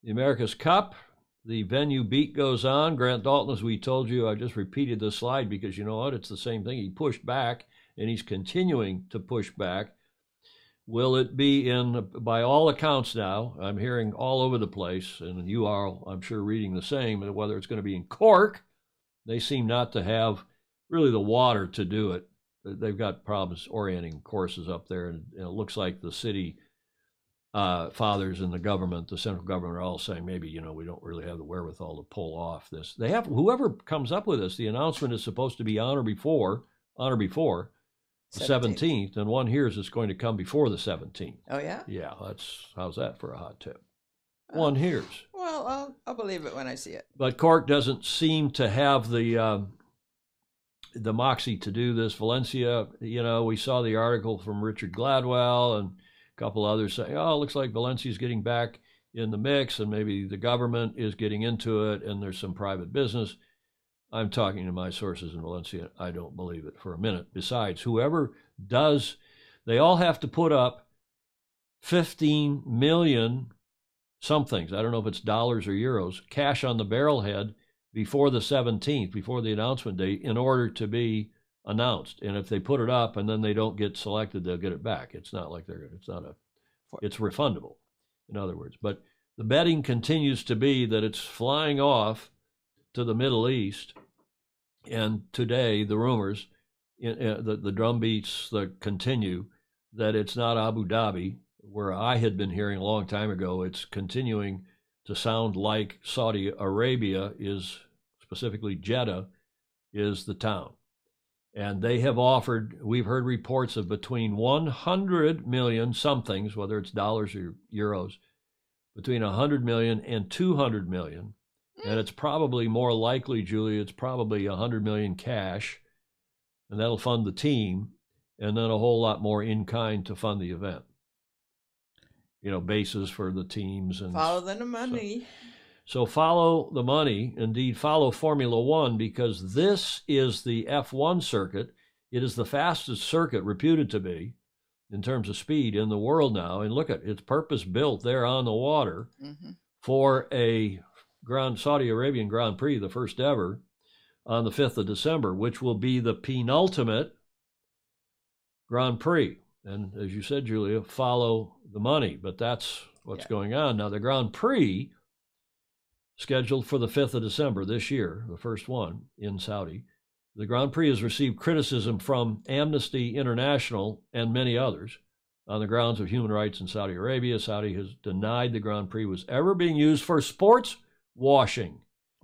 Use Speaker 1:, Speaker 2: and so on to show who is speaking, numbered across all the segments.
Speaker 1: The America's Cup, the venue beat goes on. Grant Dalton, as we told you, I just repeated this slide because you know what? It's the same thing. He pushed back, and he's continuing to push back. Will it be in, by all accounts now, I'm hearing all over the place, and you are, I'm sure, reading the same, whether it's going to be in Cork. They seem not to have really the water to do it. They've got problems orienting courses up there, and it looks like the city fathers and the government, the central government, are all saying maybe, you know, we don't really have the wherewithal to pull off this. They have, whoever comes up with this, the announcement is supposed to be on or before the 17th, and one hears it's going to come before the 17th.
Speaker 2: Oh, yeah?
Speaker 1: Yeah, how's that for a hot tip? One hears.
Speaker 2: Well, I'll believe it when I see it.
Speaker 1: But Cork doesn't seem to have the moxie to do this. Valencia, you know, we saw the article from Richard Gladwell and a couple others saying, oh, it looks like Valencia's getting back in the mix, and maybe the government is getting into it, and there's some private business. I'm talking to my sources in Valencia. I don't believe it for a minute. Besides, whoever does, they all have to put up 15 million somethings. I don't know if it's dollars or euros, cash on the barrelhead before the 17th, before the announcement date, in order to be announced. And if they put it up and then they don't get selected, they'll get it back. It's not like it's refundable, in other words. But the betting continues to be that it's flying off to the Middle East. And today, the rumors, the drum beats that continue, that it's not Abu Dhabi, where I had been hearing a long time ago. It's continuing to sound like Saudi Arabia is, specifically Jeddah, is the town. And they have offered, we've heard reports of between 100 million somethings, whether it's dollars or euros, between 100 million and 200 million. And it's probably more likely, Julia, it's probably 100 million cash, and that'll fund the team, and then a whole lot more in kind to fund the event. You know, bases for the teams. And
Speaker 2: follow the money.
Speaker 1: So follow the money, indeed follow Formula One, because this is the F1 circuit. It is the fastest circuit, reputed to be, in terms of speed in the world now. And look at it's purpose built there on the water for a Saudi Arabian Grand Prix, the first ever, on the 5th of December, which will be the penultimate Grand Prix. And as you said, Julia, follow the money, but that's what's going on. Now, the Grand Prix, scheduled for the 5th of December this year, the first one in Saudi, the Grand Prix has received criticism from Amnesty International and many others on the grounds of human rights in Saudi Arabia. Saudi has denied the Grand Prix was ever being used for sports washing.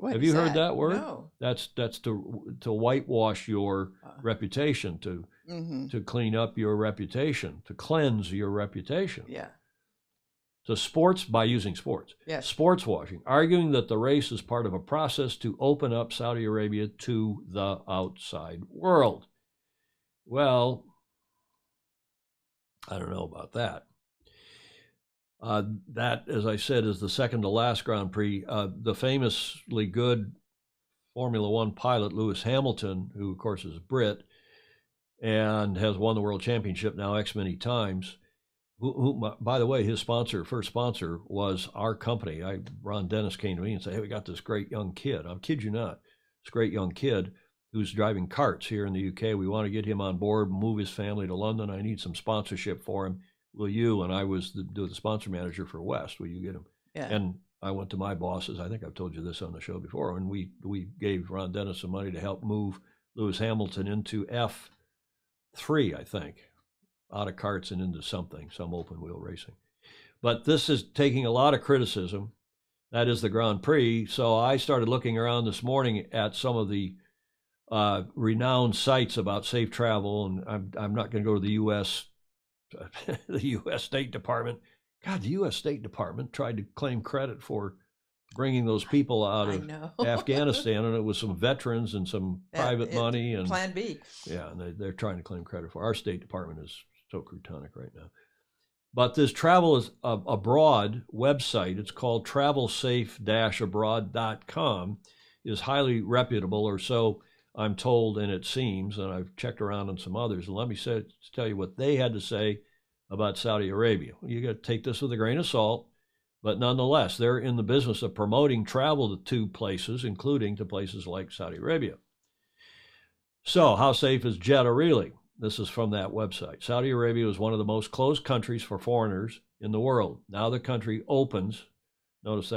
Speaker 1: Have you heard that word?
Speaker 2: No.
Speaker 1: That's to whitewash your reputation, to clean up your reputation, to cleanse your reputation.
Speaker 2: Yeah.
Speaker 1: So sports, by using sports.
Speaker 2: Yes.
Speaker 1: Sports washing, arguing that the race is part of a process to open up Saudi Arabia to the outside world. Well, I don't know about that. That, as I said, is the second to last Grand Prix. The famously good Formula One pilot, Lewis Hamilton, who, of course, is a Brit and has won the world championship now X many times, who, by the way, his first sponsor was our company. Ron Dennis came to me and said, hey, we got this great young kid. I kid you not. This great young kid who's driving carts here in the UK. We want to get him on board, move his family to London. I need some sponsorship for him. Will you? And I was the sponsor manager for West. Will you get him?
Speaker 2: Yeah.
Speaker 1: And I went to my bosses. I think I've told you this on the show before. And we gave Ron Dennis some money to help move Lewis Hamilton into F3, I think, out of karts and into some open wheel racing. But this is taking a lot of criticism. That is the Grand Prix. So I started looking around this morning at some of the renowned sites about safe travel. And I'm not going to go to the U.S. The U.S. State Department. God, the U.S. State Department tried to claim credit for bringing those people out of Afghanistan, and it was some veterans and some private money and
Speaker 2: Plan B.
Speaker 1: Yeah, and they're trying to claim credit for. Our State Department is so croutonic right now. But this travel is abroad website, it's called travelsafe-abroad.com, is highly reputable, or so I'm told, and it seems, and I've checked around on some others. And let me tell you what they had to say about Saudi Arabia. You got to take this with a grain of salt, But nonetheless, they're in the business of promoting travel to places, including to places like Saudi Arabia. So how safe is Jeddah really? This is from that website. Saudi Arabia is one of the most closed countries for foreigners in the world. Now the country opens. Notice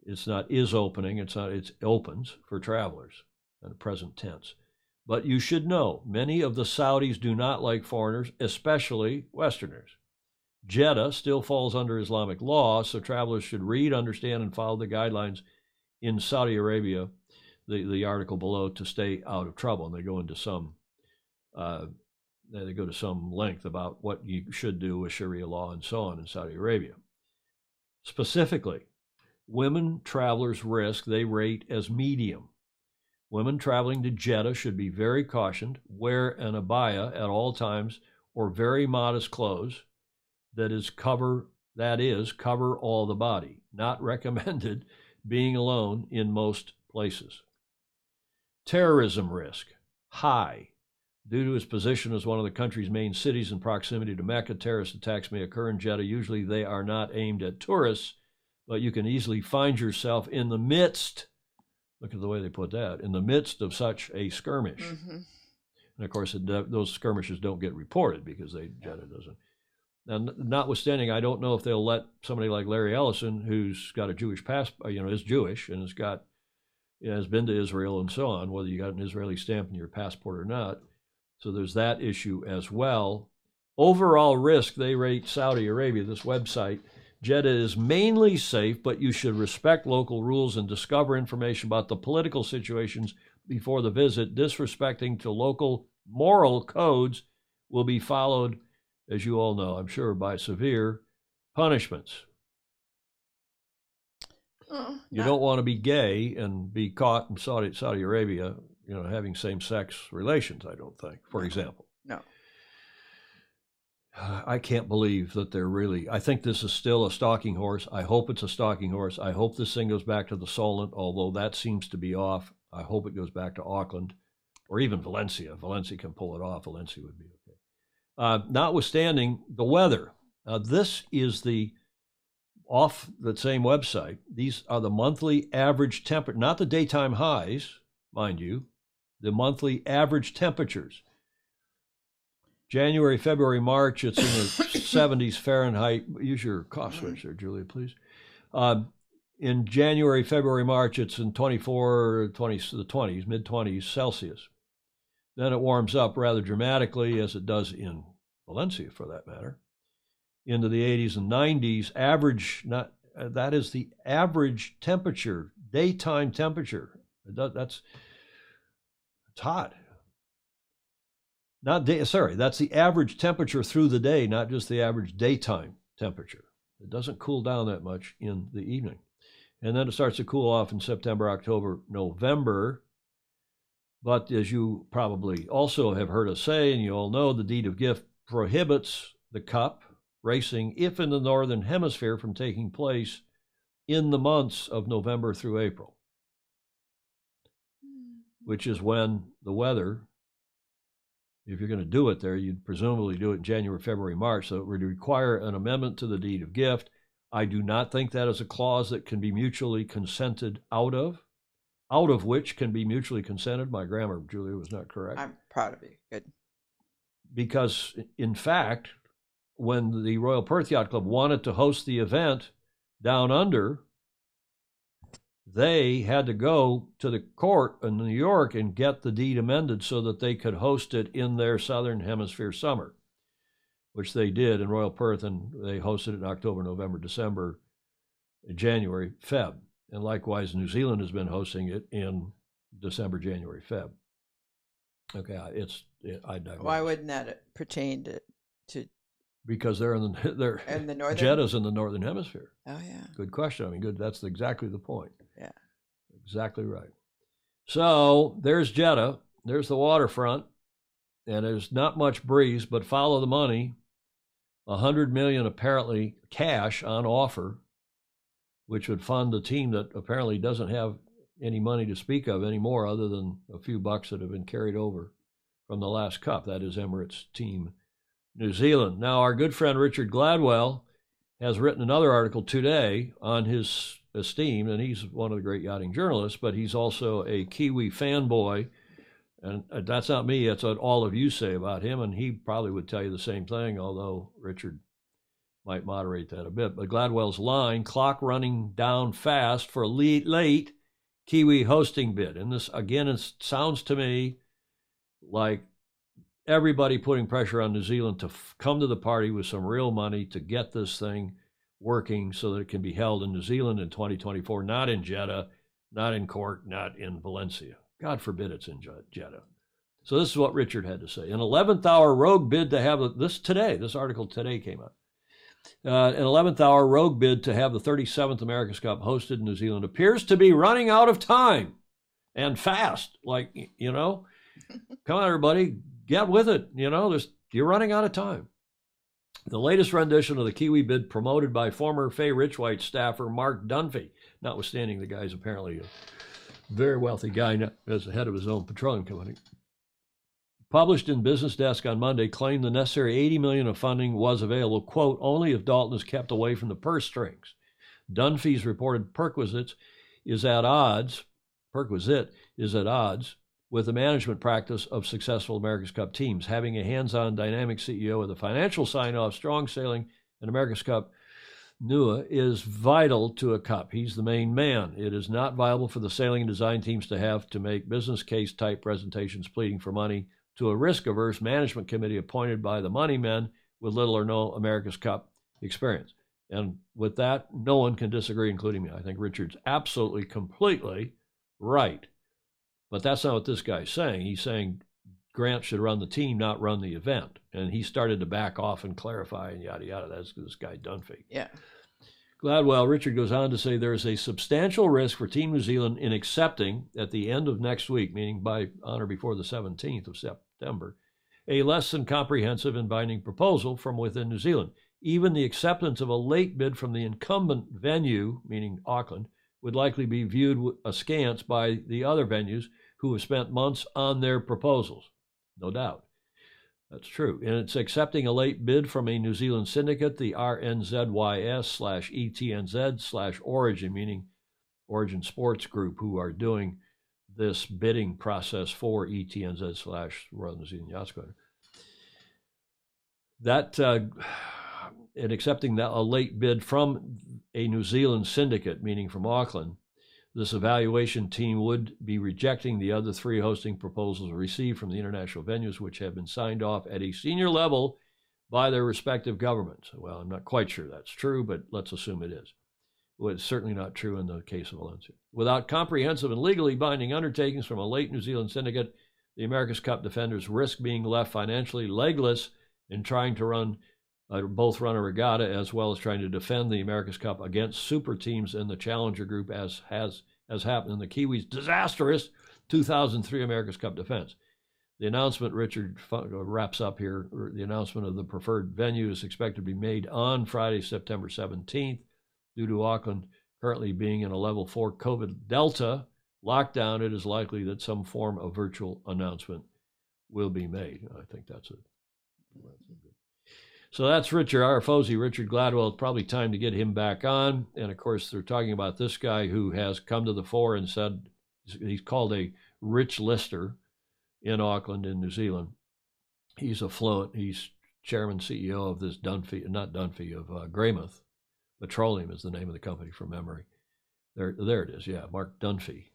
Speaker 1: it's not is opening, it's opens for travelers in the present tense. But you should know, many of the Saudis do not like foreigners, especially Westerners. Jeddah still falls under Islamic law, so travelers should read, understand, and follow the guidelines in Saudi Arabia, the article below, to stay out of trouble. And they go into some length about what you should do with Sharia law and so on in Saudi Arabia. Specifically, women travelers' risk they rate as medium. Women traveling to Jeddah should be very cautioned, wear an abaya at all times or very modest clothes that is cover all the body. Not recommended being alone in most places. Terrorism risk, high. Due to its position as one of the country's main cities in proximity to Mecca, terrorist attacks may occur in Jeddah. Usually they are not aimed at tourists, but you can easily find yourself in the midst, look at the way they put that, in the midst of such a skirmish. Mm-hmm. And of course, those skirmishes don't get reported because Jeddah doesn't. And notwithstanding, I don't know if they'll let somebody like Larry Ellison, who's got a Jewish passport, is Jewish and has been to Israel and so on, whether you got an Israeli stamp in your passport or not. So there's that issue as well. Overall risk, they rate Saudi Arabia, this website. Jeddah is mainly safe, but you should respect local rules and discover information about the political situations before the visit. Disrespecting to local moral codes will be followed, as you all know, I'm sure, by severe punishments. You don't want to be gay and be caught in Saudi Arabia, having same-sex relations, I don't think, for example.
Speaker 2: No.
Speaker 1: I can't believe that they're really, I think this is still a stalking horse. I hope it's a stalking horse. I hope this thing goes back to the Solent, although that seems to be off. I hope it goes back to Auckland or even Valencia. Valencia can pull it off. Valencia would be okay. Notwithstanding the weather, this is off the same website. These are the monthly average temperature, not the daytime highs, mind you, the monthly average temperatures. January, February, March, it's in the 70s Fahrenheit. Use your cough switch there, Julia, please. In January, February, March, it's in 24, 20, the 20s, mid-20s Celsius. Then it warms up rather dramatically, as it does in Valencia, for that matter, into the 80s and 90s. That is the average temperature, daytime temperature. It's hot. That's the average temperature through the day, not just the average daytime temperature. It doesn't cool down that much in the evening. And then it starts to cool off in September, October, November. But as you probably also have heard us say, and you all know, the deed of gift prohibits the cup racing, if in the Northern Hemisphere, from taking place in the months of November through April, which is when the weather, if you're going to do it there, you'd presumably do it in January, February, March, so it would require an amendment to the deed of gift. I do not think that is a clause that can be mutually consented out of which can be mutually consented. My grammar, Julia, was not correct.
Speaker 2: I'm proud of you. Good.
Speaker 1: Because, in fact, when the Royal Perth Yacht Club wanted to host the event down under, they had to go to the court in New York and get the deed amended so that they could host it in their Southern Hemisphere summer, which they did in Royal Perth, and they hosted it in October, November, December, January, Feb. And likewise, New Zealand has been hosting it in December, January, Feb. Okay, I digress.
Speaker 2: Why wouldn't that pertain to
Speaker 1: because they're in the northern. Jeddah's in the Northern Hemisphere.
Speaker 2: Oh yeah.
Speaker 1: Good question. I mean, good. That's exactly the point.
Speaker 2: Yeah.
Speaker 1: Exactly right. So there's Jeddah. There's the waterfront, and there's not much breeze. But follow the money. $100 million apparently cash on offer, which would fund a team that apparently doesn't have any money to speak of anymore, other than a few bucks that have been carried over from the last cup. That is Emirates Team New Zealand. Now, our good friend Richard Gladwell has written another article today on his esteem, and he's one of the great yachting journalists, but he's also a Kiwi fanboy. And that's not me, that's what all of you say about him, and he probably would tell you the same thing, although Richard might moderate that a bit. But Gladwell's line, clock running down fast for a late Kiwi hosting bid. And this, again, it sounds to me like everybody putting pressure on New Zealand to come to the party with some real money to get this thing working so that it can be held in New Zealand in 2024, not in Jeddah, not in Cork, not in Valencia. God forbid it's in Jeddah. So this is what Richard had to say. An 11th hour rogue bid to have this article today came out. An 11th hour rogue bid to have the 37th America's Cup hosted in New Zealand appears to be running out of time and fast. Like, come on, everybody, get with it. You're running out of time. The latest rendition of the Kiwi bid promoted by former Fay Richwhite staffer Mark Dunphy, notwithstanding the guy's apparently a very wealthy guy as the head of his own petroleum company, published in Business Desk on Monday, claimed the necessary $80 million of funding was available, quote, only if Dalton is kept away from the purse strings. Dunphy's reported perquisite is at odds with the management practice of successful America's Cup teams. Having a hands-on dynamic CEO with a financial sign-off, strong sailing, and America's Cup NUA is vital to a cup. He's the main man. It is not viable for the sailing and design teams to have to make business case type presentations pleading for money to a risk-averse management committee appointed by the money men with little or no America's Cup experience. And with that, no one can disagree, including me. I think Richard's absolutely, completely right. But that's not what this guy's saying. He's saying Grant should run the team, not run the event. And he started to back off and clarify and yada, yada. That's this guy Dunphy.
Speaker 2: Yeah.
Speaker 1: Richard goes on to say there is a substantial risk for Team New Zealand in accepting at the end of next week, meaning by on or before the 17th of September, a less than comprehensive and binding proposal from within New Zealand. Even the acceptance of a late bid from the incumbent venue, meaning Auckland, would likely be viewed askance by the other venues who have spent months on their proposals. No doubt. That's true. And it's accepting a late bid from a New Zealand syndicate, the RNZYS/ETNZ/Origin, meaning Origin Sports Group, who are doing this bidding process for ETNZ/Royal New Zealand Yacht Squadron. That, in accepting a late bid from a New Zealand syndicate, meaning from Auckland, this evaluation team would be rejecting the other three hosting proposals received from the international venues, which have been signed off at a senior level by their respective governments. Well, I'm not quite sure that's true, but let's assume it is. Well, it's certainly not true in the case of Valencia. Without comprehensive and legally binding undertakings from a late New Zealand syndicate, the America's Cup defenders risk being left financially legless in trying to both run a regatta as well as trying to defend the America's Cup against super teams in the Challenger Group, as happened in the Kiwis' disastrous 2003 America's Cup defense. The announcement, Richard wraps up here, the announcement of the preferred venue is expected to be made on Friday, September 17th. Due to Auckland currently being in a level 4 COVID Delta lockdown, it is likely that some form of virtual announcement will be made. I think that's it. So that's Richard, our FOSI, Richard Gladwell. It's probably time to get him back on. And of course, they're talking about this guy who has come to the fore and said he's called a rich lister in Auckland in New Zealand. He's affluent. He's chairman, CEO of this Greymouth Petroleum is the name of the company from memory. There it is. Yeah, Mark Dunphy,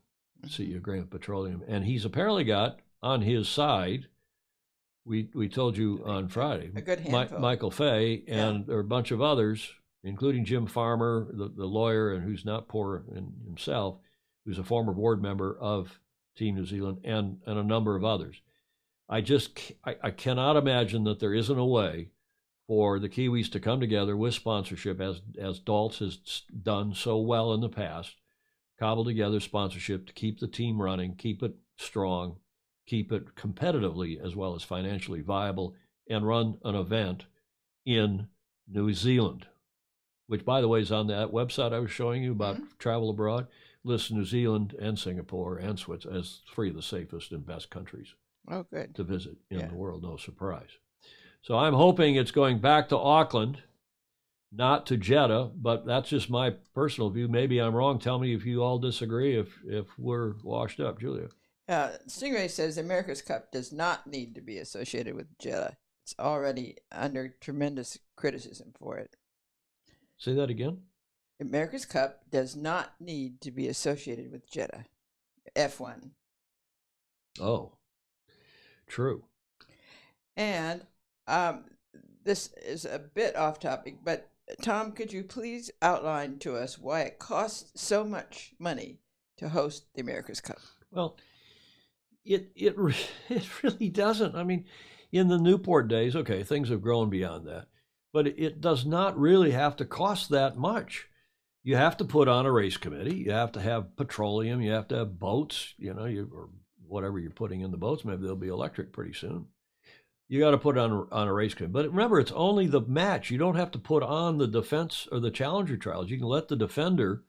Speaker 1: CEO of Greymouth Petroleum. And he's apparently got on his side, we told you on Friday,
Speaker 2: a good handful.
Speaker 1: Michael Fay, and there are a bunch of others, including Jim Farmer, the lawyer, and who's not poor in himself, who's a former board member of Team New Zealand, and a number of others. I cannot imagine that there isn't a way for the Kiwis to come together with sponsorship, as Daltz has done so well in the past, cobble together sponsorship to keep the team running, keep it strong, keep it competitively as well as financially viable, and run an event in New Zealand, which, by the way, is on that website I was showing you about travel abroad, lists New Zealand and Singapore and Switzerland as three of the safest and best countries to visit in the world. No surprise. So I'm hoping it's going back to Auckland not to Jeddah, but that's just my personal view. Maybe I'm wrong. Tell me if you all disagree, if we're washed up. Julia.
Speaker 2: Stingray says the America's Cup does not need to be associated with Jeddah. It's already under tremendous criticism for it.
Speaker 1: Say that again.
Speaker 2: America's Cup does not need to be associated with Jeddah. F1.
Speaker 1: Oh, true.
Speaker 2: And this is a bit off topic, but Tom, could you please outline to us why it costs so much money to host the America's Cup?
Speaker 1: Well, it really doesn't. I mean, in the Newport days, okay, things have grown beyond that, but it does not really have to cost that much. You have to put on a race committee. You have to have petroleum. You have to have boats, or whatever you're putting in the boats. Maybe they'll be electric pretty soon. You got to put on a race committee. But remember, it's only the match. You don't have to put on the defense or the challenger trials. You can let the defender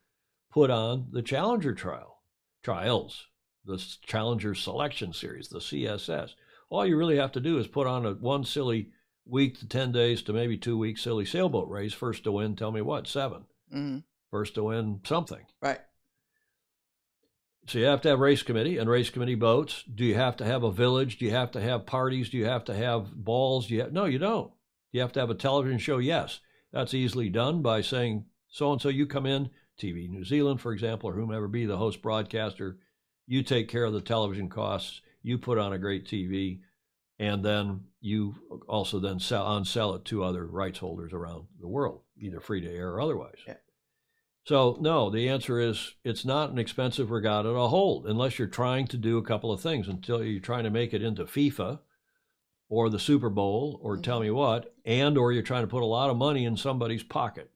Speaker 1: put on the challenger trials, the Challenger Selection Series, the CSS. All you really have to do is put on one silly week to 10 days to maybe 2 weeks silly sailboat race. First to win, tell me what, 7.
Speaker 2: Mm-hmm.
Speaker 1: First to win something.
Speaker 2: Right.
Speaker 1: So you have to have race committee and race committee boats. Do you have to have a village? Do you have to have parties? Do you have to have balls? No, you don't. You have to have a television show? Yes. That's easily done by saying, so-and-so, you come in, TV New Zealand, for example, or whomever be the host broadcaster. You take care of the television costs. You put on a great TV, and then you also then sell it to other rights holders around the world, either free to air or otherwise.
Speaker 2: Yeah.
Speaker 1: So, no, the answer is it's not an expensive regatta to hold unless you're trying to do a couple of things, until you're trying to make it into FIFA or the Super Bowl or tell me what, or you're trying to put a lot of money in somebody's pocket.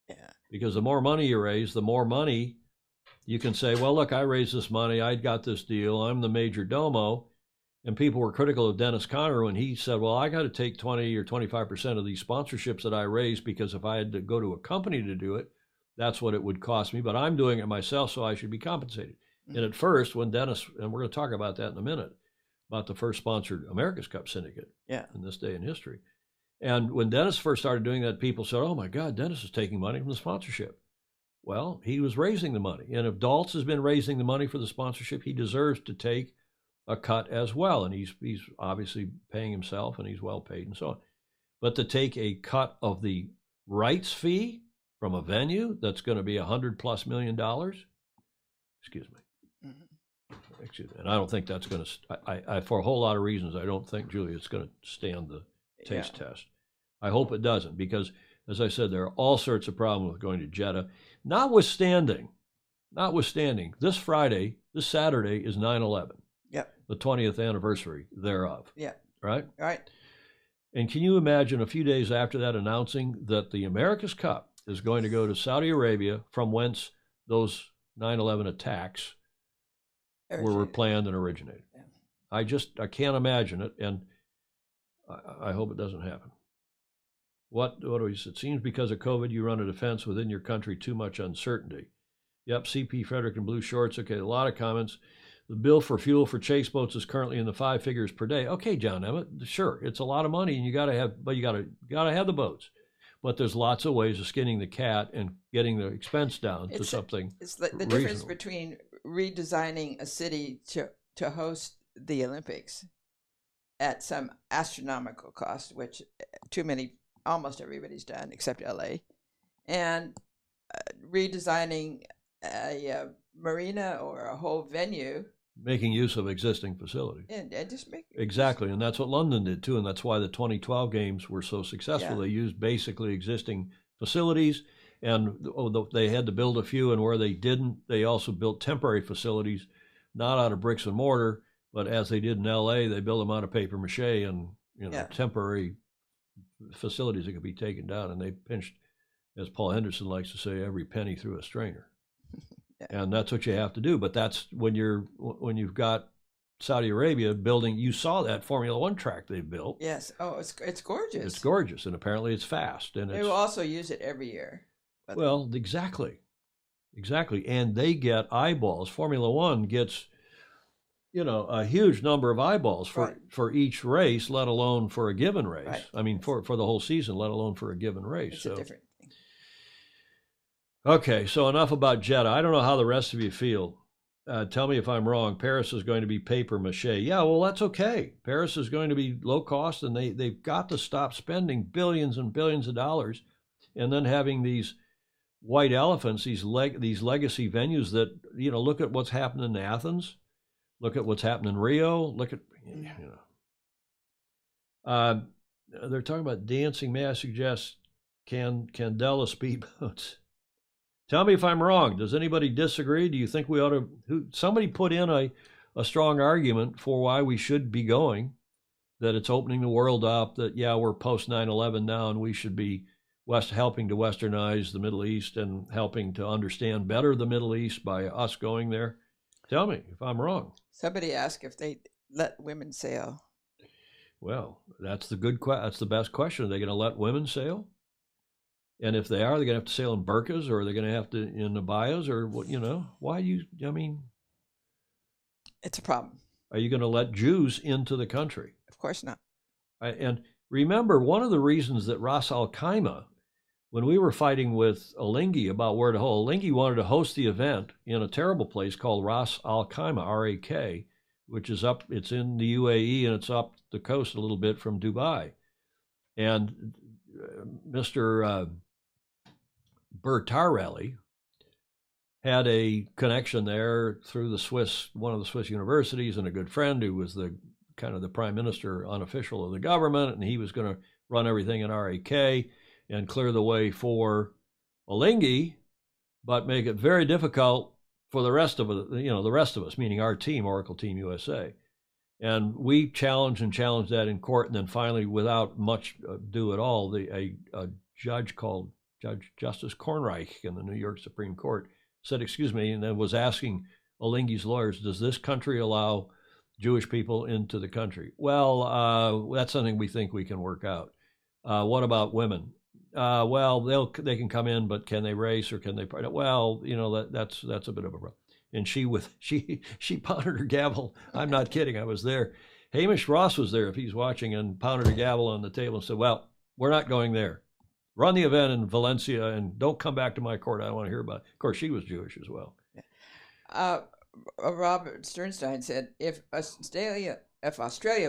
Speaker 2: Yeah.
Speaker 1: Because the more money you raise, the more money you can say, well, look, I raised this money. I got this deal. I'm the major domo. And people were critical of Dennis Conner when he said, well, I got to take 20 or 25% of these sponsorships that I raised, because if I had to go to a company to do it, that's what it would cost me. But I'm doing it myself, so I should be compensated. Mm-hmm. And at first, when Dennis, and we're going to talk about that in a minute, about the first sponsored America's Cup syndicate in this day in history. And when Dennis first started doing that, people said, oh, my God, Dennis is taking money from the sponsorship. Well, he was raising the money. And if Daltz has been raising the money for the sponsorship, he deserves to take a cut as well. And he's obviously paying himself, and he's well paid and so on. But to take a cut of the rights fee from a venue that's going to be $100+ million, excuse me. And I don't think that's going to, I for a whole lot of reasons, I don't think, Julia, it's going to stand the taste test. I hope it doesn't, because, as I said, there are all sorts of problems with going to Jeddah. Notwithstanding, this Saturday is 9/11.
Speaker 2: Yep.
Speaker 1: The 20th anniversary thereof.
Speaker 2: Yeah.
Speaker 1: Right?
Speaker 2: Right.
Speaker 1: And can you imagine a few days after that announcing that the America's Cup is going to go to Saudi Arabia, from whence those 9/11 attacks were planned and originated? Yeah. I can't imagine it, and I hope it doesn't happen. What do we say? It seems because of COVID, you run a defense within your country, too much uncertainty. Yep, CP Frederick in blue shorts. Okay, a lot of comments. The bill for fuel for chase boats is currently in the 5 figures per day. Okay, John Emmett, sure, it's a lot of money, and you got to have the boats. But there's lots of ways of skinning the cat and getting the expense down to something.
Speaker 2: It's the difference between redesigning a city to host the Olympics at some astronomical cost, which almost everybody's done except LA, and redesigning a marina or a whole venue,
Speaker 1: making use of existing facilities,
Speaker 2: and just make
Speaker 1: exactly. And that's what London did too, and that's why the 2012 games were so successful.
Speaker 2: Yeah.
Speaker 1: They used basically existing facilities, and they had to build a few, and where they didn't, they also built temporary facilities, not out of bricks and mortar, but as they did in LA, they built them out of paper mache and temporary facilities that could be taken down, and they pinched, as Paul Henderson likes to say, every penny through a strainer. Yeah. And that's what you have to do. But that's when you've got Saudi Arabia building. You saw that Formula One track they built.
Speaker 2: Yes. Oh, it's gorgeous.
Speaker 1: It's gorgeous, and apparently it's fast. And
Speaker 2: they will also use it every year.
Speaker 1: Well, exactly, and they get eyeballs. Formula One gets, a huge number of eyeballs for each race, let alone for a given race. Right. I mean, for the whole season, let alone for a given race.
Speaker 2: It's a different thing.
Speaker 1: Okay, so enough about Jeddah. I don't know how the rest of you feel. Tell me if I'm wrong. Paris is going to be paper mache. Yeah, well, that's okay. Paris is going to be low cost, and they've got to stop spending billions and billions of dollars and then having these white elephants, these legacy venues that, look at what's happened in Athens, look at what's happened in Rio, look at, they're talking about dancing. May I suggest Candela speedboats? Tell me if I'm wrong. Does anybody disagree? Do you think we ought to? Somebody put in a strong argument for why we should be going, that it's opening the world up, that, yeah, we're post 9/11 now and we should be helping to westernize the Middle East and helping to understand better the Middle East by us going there. Tell me if I'm wrong.
Speaker 2: Somebody asked if they let women sail.
Speaker 1: Well, that's the best question. Are they going to let women sail? And if they are, they're going to have to sail in burqas, or they're going to have to in abayas, or what? Why do you? I mean,
Speaker 2: it's a problem.
Speaker 1: Are you going to let Jews into the country?
Speaker 2: Of course not.
Speaker 1: And remember, one of the reasons that Ras Al Khaimah, when we were fighting with Alinghi about where to hold, Alinghi wanted to host the event in a terrible place called Ras Al Khaimah, RAK, which is up. It's in the UAE, and it's up the coast a little bit from Dubai. And Mr. Bertarelli had a connection there through one of the Swiss universities, and a good friend who was the prime minister unofficial of the government, and he was going to run everything in RAK and clear the way for Alinghi, but make it very difficult for the rest of us, meaning our team, Oracle Team USA. And we challenged that in court, and then finally, without much ado at all, a judge called Justice Kornreich in the New York Supreme Court said, excuse me, and then was asking Alinghi's lawyers, does this country allow Jewish people into the country? Well, that's something we think we can work out. What about women? Well, they can come in, but can they race, or can they? Well, that's a bit of a problem. And she pounded her gavel. I'm not kidding. I was there. Hamish Ross was there, if he's watching, and pounded her gavel on the table and said, well, we're not going there. Run the event in Valencia and don't come back to my court. I don't want to hear about it. Of course, she was Jewish as well.
Speaker 2: Robert Sternstein said, if Australia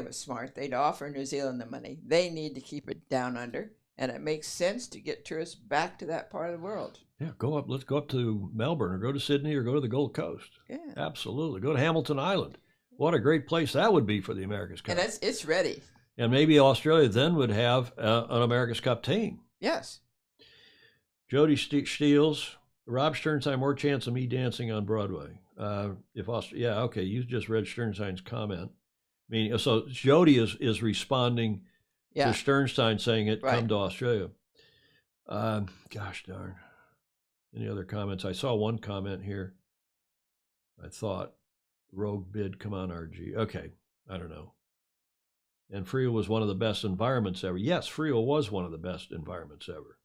Speaker 2: was smart, they'd offer New Zealand the money. They need to keep it down under, and it makes sense to get tourists back to that part of the world.
Speaker 1: Yeah, let's go up to Melbourne, or go to Sydney, or go to the Gold Coast.
Speaker 2: Yeah.
Speaker 1: Absolutely. Go to Hamilton Island. What a great place that would be for the America's Cup.
Speaker 2: And it's ready.
Speaker 1: And maybe Australia then would have an America's Cup team.
Speaker 2: Yes.
Speaker 1: Jody Steels, Rob Sternstein, more chance of me dancing on Broadway. Okay, you just read Sternstein's comment. So Jody is responding to Sternstein saying it, right. Come to Australia. Gosh darn. Any other comments? I saw one comment here. I thought, rogue bid, come on, RG. Okay, I don't know. And Frio was one of the best environments ever. Yes, Frio was one of the best environments ever.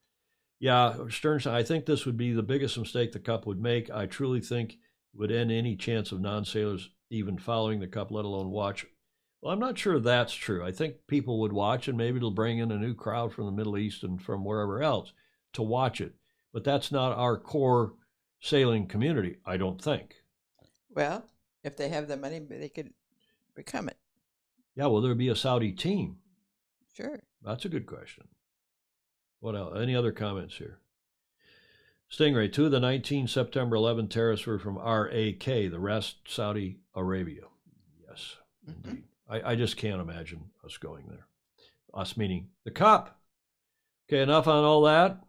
Speaker 1: Yeah, Sternstein, I think this would be the biggest mistake the Cup would make. I truly think it would end any chance of non-sailors even following the Cup, let alone watch. Well, I'm not sure that's true. I think people would watch, and maybe it'll bring in a new crowd from the Middle East and from wherever else to watch it. But that's not our core sailing community, I don't think.
Speaker 2: Well, if they have the money, they could become it.
Speaker 1: Yeah, will there be a Saudi team?
Speaker 2: Sure.
Speaker 1: That's a good question. What else? Any other comments here? Stingray, 2 of the 19 September 11 terrorists were from RAK, the rest Saudi Arabia. Yes, indeed. I just can't imagine us going there. Us meaning the Cup. Okay, enough on all that.